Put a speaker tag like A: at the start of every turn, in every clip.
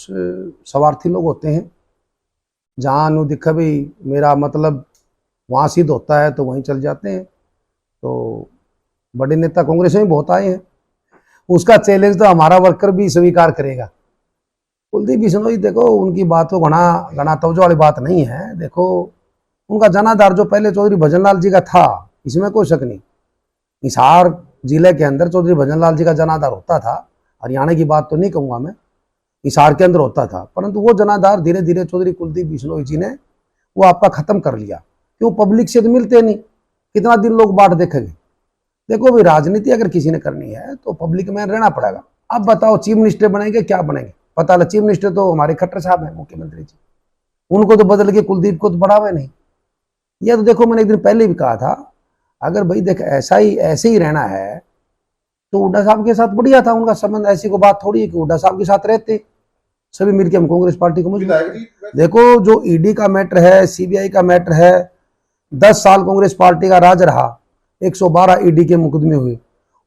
A: स्वार्थी लोग होते हैं, जहाँ नु दिखा भी मेरा मतलब वहाँ सिद्ध होता है तो वहीं चल जाते हैं। तो बड़े नेता कांग्रेस में बहुत आए हैं, उसका चैलेंज तो हमारा वर्कर भी स्वीकार करेगा। कुलदीप बिश्नोई देखो, उनकी बात तो घना तवज्जो वाली बात नहीं है। देखो, उनका जनाधार जो पहले चौधरी भजनलाल जी का था, इसमें कोई शक नहीं। हिसार जिले के अंदर चौधरी भजनलाल जी का जनाधार होता था। हरियाणा की बात तो नहीं कहूँगा मैं, हिसार के अंदर होता था, परंतु वो जनाधार धीरे धीरे चौधरी कुलदीप बिश्नोई जी ने वो आपका खत्म कर लिया। क्यों? पब्लिक से तो मिलते नहीं, कितना दिन लोग बाट देखेंगे। देखो भाई, राजनीति अगर किसी ने करनी है तो पब्लिक में रहना पड़ेगा। अब बताओ, चीफ मिनिस्टर बनेंगे, क्या बनेंगे पता लगा। चीफ मिनिस्टर तो हमारे खट्टर साहब हैं, मुख्यमंत्री जी, उनको तो बदल के कुलदीप को तो बढ़ावे नहीं। यह तो देखो, मैंने एक दिन पहले भी कहा था, अगर भाई देख ऐसे ही रहना है तो हुड्डा साहब के साथ बढ़िया था उनका संबंध। ऐसी को बात थोड़ी है कि हुड्डा साहब के साथ रहते सभी मिलकर हम कांग्रेस पार्टी को मजबूत। देखो, जो ईडी का मैटर है, सीबीआई का मैटर है, 10 साल कांग्रेस पार्टी का राज रहा, 112 ईडी के मुकदमे हुए,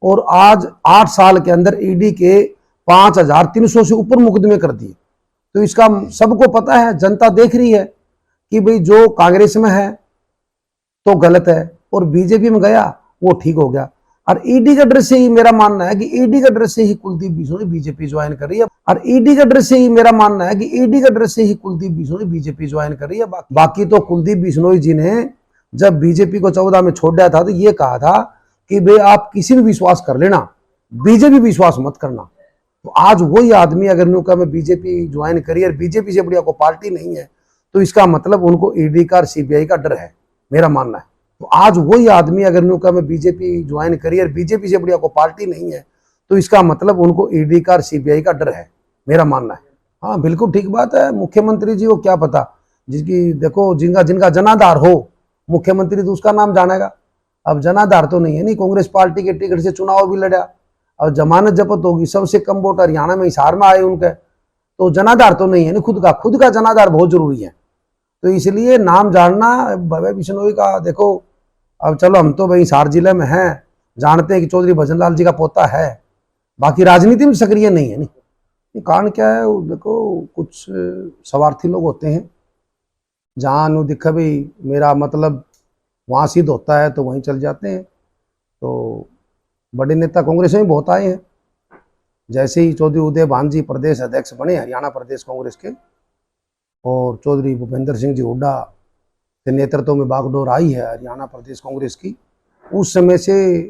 A: और आज 8 साल के अंदर ईडी के 5300 से ऊपर मुकदमे कर दिए। तो इसका सबको पता है, जनता देख रही है कि भाई जो कांग्रेस में है तो गलत है और बीजेपी में गया वो ठीक हो गया। और ईडी का डर से ही मेरा मानना है कि ईडी का डर से ही कुलदीप बिश्नोई बीजेपी ज्वाइन कर रही है। और ईडी का डर से ही मेरा मानना है कि ईडी का डर से ही कुलदीप बिश्नोई बीजेपी ज्वाइन कर रही है। बाकी तो कुलदीप बिश्नोई जी ने जब बीजेपी को 14 में छोड़ दिया था तो ये कहा था कि भाई आप किसी भी विश्वास कर लेना, बीजेपी विश्वास मत करना। तो आज वही आदमी अगर नुका में बीजेपी ज्वाइन करी और बीजेपी से बढ़िया को पार्टी नहीं है, तो इसका मतलब उनको ईडी का और सीबीआई का डर है, मेरा मानना है। तो आज वही आदमी अगर नुका में बीजेपी ज्वाइन करी और बीजेपी से बढ़िया को पार्टी नहीं है, तो इसका मतलब उनको ईडी का और सीबीआई का डर है, मेरा मानना है। हाँ, बिल्कुल ठीक बात है। मुख्यमंत्री जी को क्या पता, जिसकी देखो जिनका जनाधार हो मुख्यमंत्री तो उसका नाम जानेगा। अब जनाधार तो नहीं है, नहीं कांग्रेस पार्टी के टिकट से चुनाव भी लड़ा और जमानत जब्त होगी, सबसे कम वोट हरियाणा में हिसार में आए उनके, तो जनाधार तो नहीं है, नहीं खुद का जनाधार बहुत जरूरी है। तो इसलिए नाम जानना भव्य बिश्नोई का, देखो अब चलो हम तो भाई हिसार जिले में हैं, जानते हैं कि चौधरी भजनलाल जी का पोता है, बाकी राजनीति में सक्रिय नहीं है। नहीं, कारण क्या है, देखो कुछ स्वार्थी लोग होते हैं, जहाँ नु दिखा भी मेरा मतलब वहाँ सिद्ध होता है तो वहीं चल जाते हैं। तो बड़े नेता कांग्रेस में बहुत आए हैं, जैसे ही चौधरी उदय भान जी प्रदेश अध्यक्ष बने हरियाणा प्रदेश कांग्रेस के, और चौधरी भूपेंद्र सिंह जी हुड्डा के नेतृत्व में बागडोर आई है हरियाणा प्रदेश कांग्रेस की, उस समय से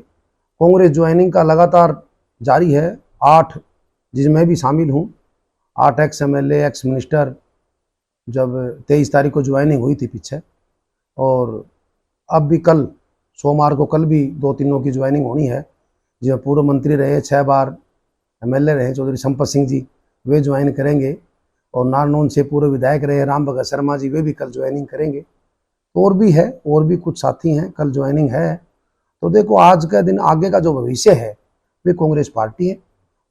A: कांग्रेस ज्वाइनिंग का लगातार जारी है। 8 जिसमें भी शामिल हूँ, 8 एक्स MLA एक्स मिनिस्टर, जब 23 तारीख को ज्वाइनिंग हुई थी पीछे, और अब भी कल सोमवार को कल भी 2-3 की ज्वाइनिंग होनी है। जो पूर्व मंत्री रहे, 6 बार MLA रहे चौधरी संपत सिंह जी, वे ज्वाइन करेंगे, और नारनौल से पूर्व विधायक रहे राम भगत शर्मा जी, वे भी कल ज्वाइनिंग करेंगे। और भी है, और भी कुछ साथी हैं, कल ज्वाइनिंग है। तो देखो, आज का दिन, आगे का जो भविष्य है वे कांग्रेस पार्टी है,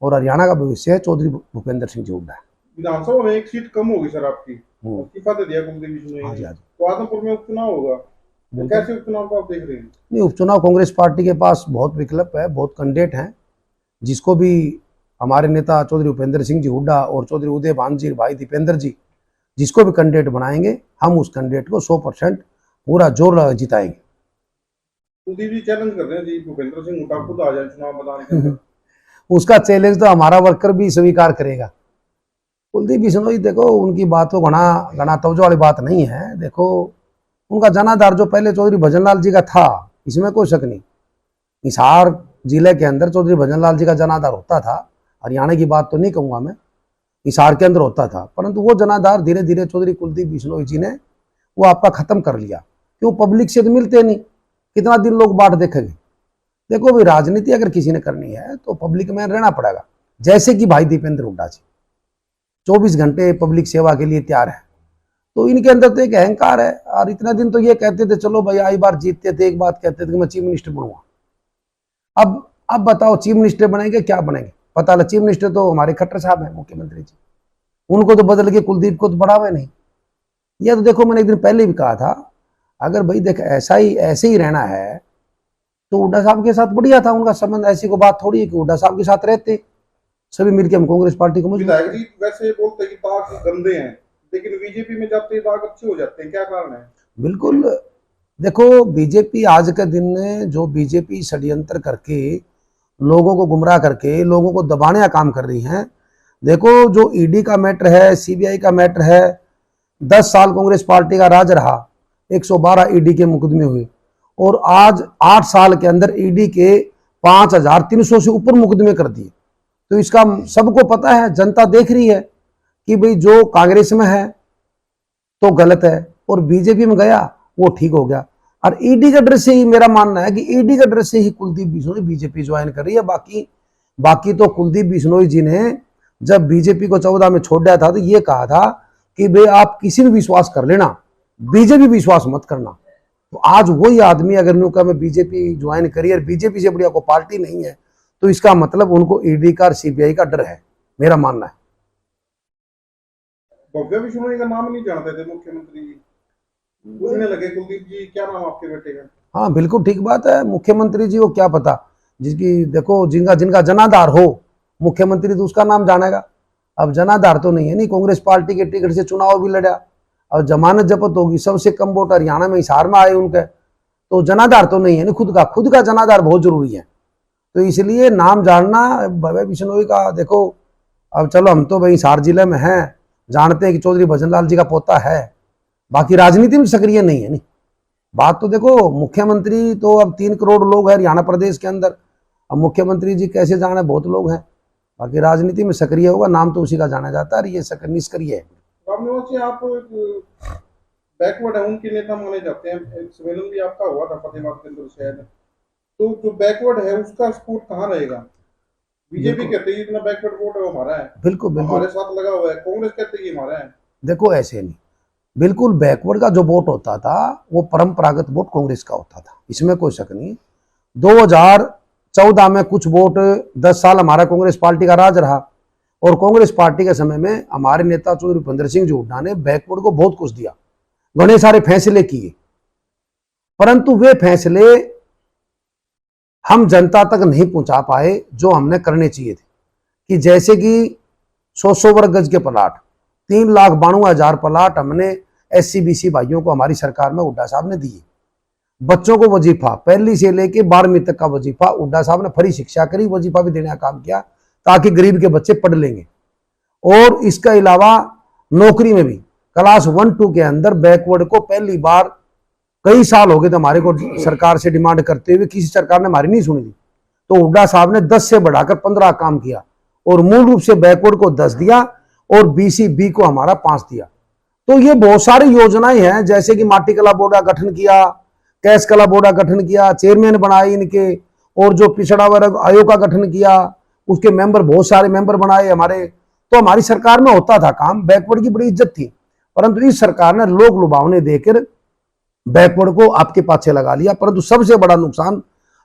A: और हरियाणा का भविष्य है चौधरी भूपेंद्र सिंह जी हुड्डा है।
B: विधानसभा में एक सीट कम होगी सर आपकी, इस्तीफा दे दिया कुलदीप बिश्नोई ने, तो आदमपुर में उपचुनाव होगा, तो कैसे उपचुनाव को आप देख रहे हैं?
A: नहीं, उपचुनाव कांग्रेस पार्टी के पास बहुत विकल्प है, बहुत कैंडिडेट हैं, जिसको भी हमारे नेता चौधरी भूपेंद्र सिंह जी हुड्डा और चौधरी उदय भान जी भाई दीपेंद्र जी जिसको भी कैंडिडेट बनाएंगे, हम उस कैंडिडेट को 100% पूरा जोर लगा जिताएंगे।
B: कुलदीप जी चैलेंज कर रहे हैं जी, भूपेंद्र सिंह हुड्डा खुद आ जाए चुनाव मैदान के अंदर।
A: उसका चैलेंज तो हमारा वर्कर भी स्वीकार करेगा। कुलदीप बिश्नोई देखो, उनकी बात तो घना तवज्जो वाली बात नहीं है। देखो, उनका जनाधार जो पहले चौधरी भजनलाल जी का था, इसमें कोई शक नहीं। हिसार जिले के अंदर चौधरी भजनलाल जी का जनाधार होता था। हरियाणा की बात तो नहीं कहूँगा मैं, हिसार के अंदर होता था, परंतु वो जनाधार धीरे धीरे चौधरी कुलदीप बिश्नोई जी ने वो आपका खत्म कर लिया। क्यों? पब्लिक से तो मिलते नहीं, कितना दिन लोग बाट देखेंगे। देखो भाई, राजनीति अगर किसी ने करनी है तो पब्लिक में रहना पड़ेगा। जैसे कि भाई दीपेंद्र हुड्डा जी 24 घंटे पब्लिक सेवा के लिए तैयार है, तो इनके अंदर तो एक अहंकार है। और इतना दिन तो ये कहते थे, चलो भाई आई बार जीतते थे, एक बात कहते थे कि मैं चीफ मिनिस्टर बनूंगा। अब बताओ, चीफ मिनिस्टर बनेंगे, क्या बनेंगे पता लगा। चीफ मिनिस्टर तो हमारे खट्टर साहब हैं, मुख्यमंत्री जी, उनको तो बदल के कुलदीप को तो बढ़ावे नहीं। यह तो देखो, मैंने एक दिन पहले भी कहा था, अगर भाई देख ऐसे ही रहना है तो हुड्डा साहब के साथ बढ़िया था उनका संबंध। ऐसी को बात थोड़ी है कि हुड्डा साहब के साथ रहते सभी मिलकर हम कांग्रेस पार्टी को मजबूत।
B: विधायक जी वैसे बोलते हैं कि दाग गंदे हैं, लेकिन बीजेपी में जाते ही दाग अच्छे हो जाते हैं, क्या कारण है?
A: बिल्कुल, देखो बीजेपी आज के दिन में जो बीजेपी षड्यंत्र करके लोगों को गुमराह करके लोगों को दबाने का काम कर रही है। देखो जो ईडी का मैटर है, सीबीआई का मैटर है, 10 साल कांग्रेस पार्टी का राज रहा, 112 ईडी के मुकदमे हुए और आज 8 साल के अंदर ईडी के 5300 से ऊपर मुकदमे कर दिए। तो इसका सबको पता है, जनता देख रही है कि भाई जो कांग्रेस में है तो गलत है और बीजेपी में गया वो ठीक हो गया। और ईडी का डर से ही मेरा मानना है कि ईडी का डर से ही कुलदीप बिश्नोई बीजेपी ज्वाइन कर रही है। बाकी तो कुलदीप बिश्नोई जी ने जब बीजेपी को 14 में छोड़ दिया था तो ये कहा था कि भाई आप किसी में विश्वास कर लेना, बीजेपी विश्वास मत करना। तो आज वही आदमी अगर नुका में बीजेपी ज्वाइन करी और बीजेपी से बढ़िया को पार्टी नहीं है तो इसका मतलब उनको ईडी का और सीबीआई का डर है, मेरा मानना है।
B: भव्य बिश्नोई का नाम नहीं जानते थे मुख्यमंत्री जी, पूछने लगे कुलदीप जी क्या नाम आपके बेटे का?
A: हाँ बिल्कुल ठीक बात है, मुख्यमंत्री जी को क्या पता, जिसकी देखो जिनका जनाधार हो मुख्यमंत्री तो उसका नाम जानेगा। अब जनाधार तो नहीं है, नहीं कांग्रेस पार्टी के टिकट से चुनाव भी लड़ा और जमानत जब्त होगी, सबसे कम वोट हरियाणा में हिसार में आए उनके, तो जनाधार तो नहीं है ना, खुद का जनाधार बहुत जरूरी है। तो इसलिए नाम जानना भव्य बिश्नोई का, देखो अब चलो हम तो भाई हिसार जिले में हैं, जानते हैं कि चौधरी भजन लाल जी का पोता है, बाकी राजनीति में सक्रिय नहीं है। नहीं बात तो देखो मुख्यमंत्री तो अब 3 करोड़ लोग हैं हरियाणा प्रदेश के अंदर, अब मुख्यमंत्री जी कैसे जाने, बहुत लोग हैं, बाकी राजनीति में सक्रिय होगा, नाम तो उसी का जाना जाता है, ये निष्क्रिय है।
B: आप बैकवर्ड है उनके नेता माने जाते हैं, सम्मेलन भी आपका हुआ था फतेहाबाद के अंदर शायद, तो जो बैकवर्ड है उसका सपोर्ट कहाँ रहेगा? बीजेपी कहते हैं इतना बैकवर्ड वोट है हमारा है,
A: बिल्कुल
B: हमारे साथ लगा हुआ है, कांग्रेस कहते हैं हमारा है।
A: देखो ऐसे नहीं, बिल्कुल बैकवर्ड का जो वोट होता था वो परंपरागत वोट कांग्रेस का होता था, इसमें कोई शक नहीं। 2014 में कुछ वोट, 10 साल हमारा कांग्रेस पार्टी का राज रहा और कांग्रेस पार्टी के समय में हमारे नेता चौधरी भूपेंद्र सिंह जी हुड्डा ने बैकवर्ड को बहुत कुछ दिया, घने सारे फैसले किए, परंतु वे फैसले हम जनता तक नहीं पहुंचा पाए जो हमने करने चाहिए थे। कि जैसे कि 100 वर्ग गज के प्लाट, 3,92,000 प्लाट हमने SC-BC भाइयों को हमारी सरकार में हुड्डा साहब ने दिए। बच्चों को वजीफा, पहली से लेके 12वीं तक का वजीफा हुड्डा साहब ने फ्री शिक्षा करी, वजीफा भी देने का काम किया ताकि गरीब के बच्चे पढ़ लेंगे। और इसके अलावा नौकरी में भी क्लास 1-2 के अंदर बैकवर्ड को पहली बार, कई साल हो गए थे हमारे को सरकार से डिमांड करते हुए, किसी सरकार ने हमारी नहीं सुनी थी, तो हुड्डा साहब ने 10 से बढ़ाकर 15 काम किया और मूल रूप से बैकवर्ड को 10 दिया और BC-B को हमारा 5 दिया। तो ये बहुत सारी योजनाएं हैं, जैसे कि माटी कला बोर्ड का गठन किया, कैश कला बोर्ड का गठन किया, चेयरमैन बनाए इनके, और जो पिछड़ा वर्ग आयोग का गठन किया उसके मेंबर, बहुत सारे मेंबर बनाए हमारे। तो हमारी सरकार में होता था काम, बैकवर्ड की बड़ी इज्जत थी, परंतु इस सरकार ने लोक लुभावने देकर बैकवर्ड को आपके पाछे लगा लिया। परंतु सबसे बड़ा नुकसान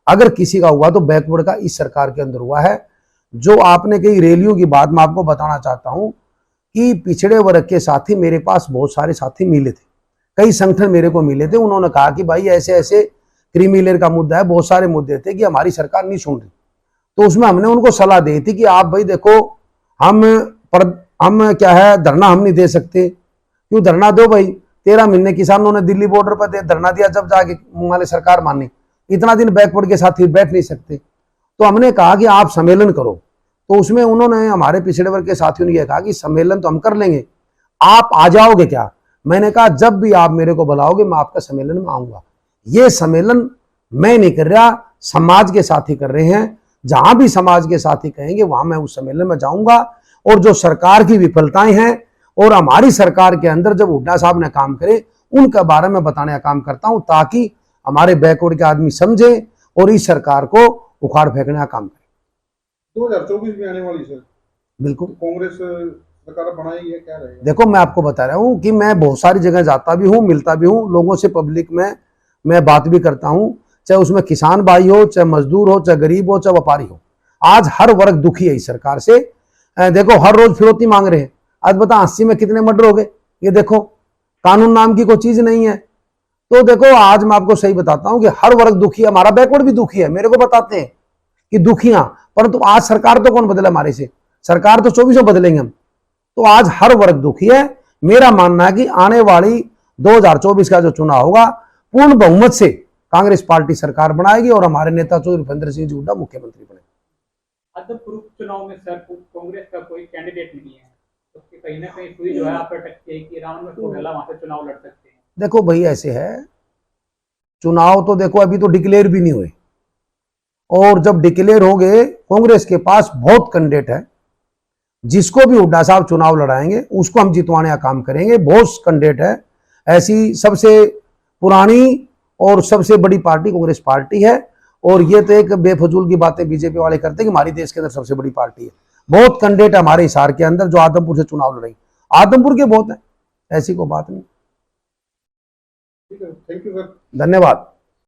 A: अगर किसी का हुआ तो बैकवर्ड का इस सरकार के अंदर हुआ है। जो आपने कई रैलियों की बात मैं आपको बताना चाहता हूं कि पिछड़े वर्ग के साथी, मेरे पास बहुत सारे साथी मिले थे, कई संगठन मेरे को मिले थे, उन्होंने कहा कि भाई ऐसे ऐसे क्रीमी लेयर का मुद्दा है, बहुत सारे मुद्दे थे कि हमारी सरकार नहीं सुन रही। तो उसमें हमने उनको सलाह दी थी कि आप भाई देखो, हम क्या है, धरना हम नहीं दे सकते, क्यों धरना दो भाई, 13 महीने किसानों ने दिल्ली बॉर्डर पर धरना दिया, जब जाके वाले सरकार मानी, इतना दिन बैकवर्ड के साथ बैठ नहीं सकते। तो हमने कहा कि आप सम्मेलन करो, तो उसमें उन्होंने, हमारे पिछड़े वर्ग के साथियों ने यह कहा कि सम्मेलन तो हम कर लेंगे, आप आ जाओगे क्या? मैंने कहा जब भी आप मेरे को बुलाओगे मैं आपका सम्मेलन में आऊंगा। ये सम्मेलन मैं नहीं कर रहा, समाज के साथी कर रहे हैं, जहां भी समाज के साथी कहेंगे वहां मैं उस सम्मेलन में जाऊंगा। और जो सरकार की विफलताएं हैं और हमारी सरकार के अंदर जब हुड्डा साहब ने काम करे उनके बारे में बताने का काम करता हूं, ताकि हमारे बैकवर्ड के आदमी समझे और इस सरकार को उखाड़ फेंकने का काम करें।
B: 2024 में आने वाली सर,
A: बिल्कुल
B: कांग्रेस सरकार बनाई है, क्या रहेगा?
A: देखो मैं आपको बता रहा हूं कि मैं बहुत सारी जगह जाता भी हूं, मिलता भी हूं लोगों से, पब्लिक में मैं बात भी करता हूं, चाहे उसमें किसान भाई हो, चाहे मजदूर हो, चाहे गरीब हो, चाहे व्यापारी हो। आज हर वर्ग दुखी है इस सरकार से। देखो हर रोज फिरौती मांग रहे हैं, आज बता 80 में कितने मर्डर हो गए, ये देखो, कानून नाम की कोई चीज नहीं है। तो देखो आज मैं आपको सही बताता हूं कि हर वर्ग दुखी है, हमारा बैकवर्ड भी दुखी है, मेरे को बताते हैं कि दुखियां, परंतु आज सरकार तो कौन बदला हमारे से? सरकार तो 24 में बदलेंगे हम। तो आज हर वर्ग दुखी है। मेरा मानना है कि आने वाली 2024 का जो चुनाव होगा पूर्ण बहुमत से कांग्रेस पार्टी सरकार बनाएगी और हमारे नेता चौधरी भूपेंद्र सिंह जी हुड्डा मुख्यमंत्री बने।
C: अदबपुर चुनाव में सर कांग्रेस का कोई कैंडिडेट नहीं है, तो कहीं ना कहीं सुई जो है आप पर अटकती है कि राम कोहेला वहां से चुनाव लड़ सकते हैं।
A: देखो भाई ऐसे है, चुनाव तो देखो अभी तो डिक्लेयर भी नहीं हुए, और जब डिक्लेयर हो गए कांग्रेस के पास बहुत कैंडिडेट है। जिसको भी हुड्डा साहब चुनाव लड़ाएंगे उसको हम जितवाने का काम करेंगे। बहुत कैंडिडेट है, ऐसी सबसे पुरानी और सबसे बड़ी पार्टी कांग्रेस पार्टी है। और ये तो एक बेफजूल की बातें बीजेपी वाले करते हैं कि हमारी देश के अंदर सबसे बड़ी पार्टी है। बहुत कैंडिडेट है हमारे हिसार के अंदर जो आदमपुर से चुनाव लड़ेंगे, आदमपुर के बहुत है, ऐसी कोई बात नहीं।
B: ठीक है, थैंक यू सर।
A: धन्यवाद।